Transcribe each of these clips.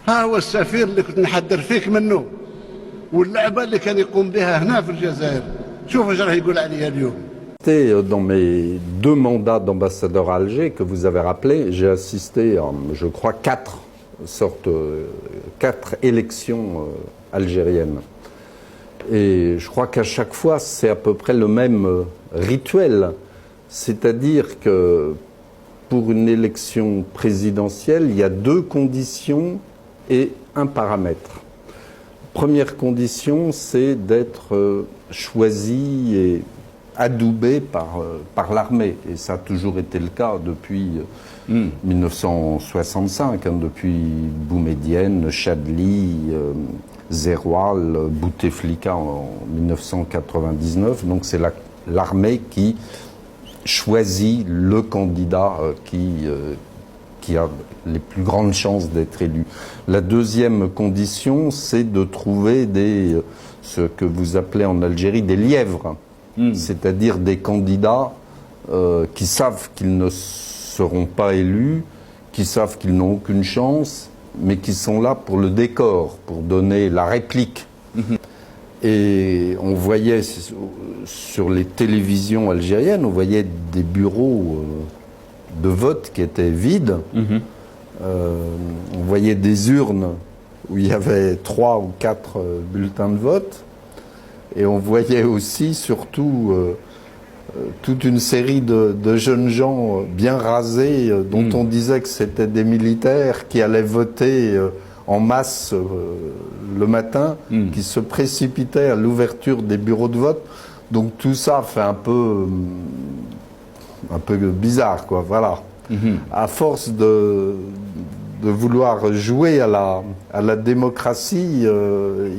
ها هو السفير اللي كنت نحذر فيك منه واللعبه اللي كان يقوم بها هنا في الجزائر. شوف اش راه يقول عليا اليوم. Dans mes 2 mandats d'ambassadeur à Alger que vous avez rappelé, j'ai assisté à, je crois, 4 élections algériennes. Et je crois qu'à chaque fois, c'est à peu près le même rituel. C'est-à-dire que pour une élection présidentielle, il y a 2 conditions et un paramètre. Première condition, c'est d'être choisi et adoubé par l'armée. Et ça a toujours été le cas depuis 1965, hein, depuis Boumedienne, Chadli, Zeroual, Bouteflika en 1999. Donc c'est l'armée qui choisit le candidat qui a les plus grandes chances d'être élu. La deuxième condition, c'est de trouver ce que vous appelez en Algérie des lièvres, c'est-à-dire des candidats qui savent qu'ils ne seront pas élus, qui savent qu'ils n'ont aucune chance, mais qui sont là pour le décor, pour donner la réplique. Et on voyait sur les télévisions algériennes, on voyait des bureaux de vote qui étaient vides. On voyait des urnes où il y avait 3 ou 4 bulletins de vote. Et on voyait aussi, surtout, toute une série de jeunes gens bien rasés, dont on disait que c'était des militaires qui allaient voter en masse le matin, qui se précipitaient à l'ouverture des bureaux de vote. Donc tout ça fait un peu bizarre, quoi. Voilà. À force de vouloir jouer à la démocratie,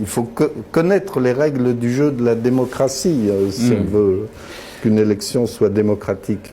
il faut connaître les règles du jeu de la démocratie si on veut qu'une élection soit démocratique.